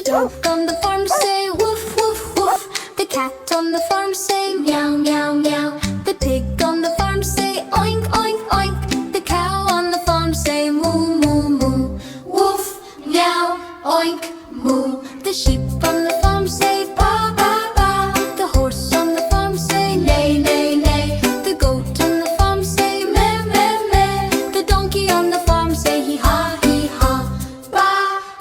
dog on the farm say woof, woof, woof. The cat on the farm say meow, meow, meow. The pig on the farm say oink, oink, oink. The cow on the farm say moo, moo, moo. Woof, meow, oink, moo. The sheep on the farm say ba, ba, ba. The horse on the farm say neigh, neigh, neigh. The goat on the farm say meh, meh, meh. The donkey on the farm say hee ha, hee ha. Ba,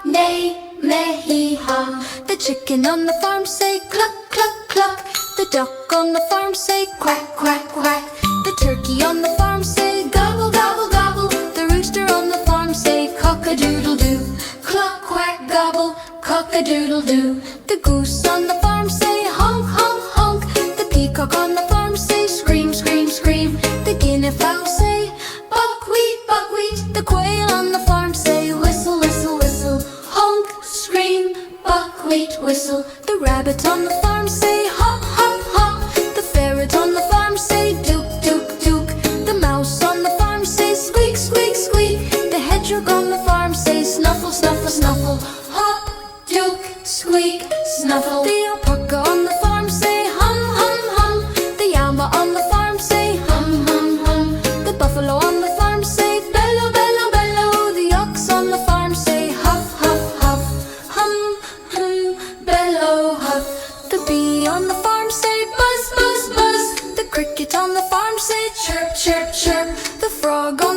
neigh, meh, hee ha. The chicken on the farm say cluck, cluck, cluck. The duck on the farm say quack, quack, quack. The turkey on the farm say gobble, gobble, gobble. The rooster on the farm say cock-a-doodle-doo. Cluck, quack, gobble, cock-a-doodle-doo. The goose on the farm say honk, honk, honk. The peacock on the farm say scream, scream, scream. The guinea fowl say buckwheat, buckwheat. The quail on the farm say whistle, whistle, whistle. Honk, scream, buckwheat, whistle. The rabbit on the farm say hop, hop, hop. The ferret on the farm say duke, duke, duke. The mouse on the farm say squeak, squeak, squeak. The hedgehog on the farm say snuffle, snuffle, snuffle. Hop, duke, squeak, snuffle. The alpaca on the farm say hum, hum, hum. The llama on the farm say hum, hum, hum. The buffalo on the farm say bellow, bellow, bellow. The ox on the farm say huff, huff, huff. Hum, hum, bellow, huff. The bee on the farm say buzz, buzz, buzz. The cricket on the farm say chirp, chirp, chirp. The frog on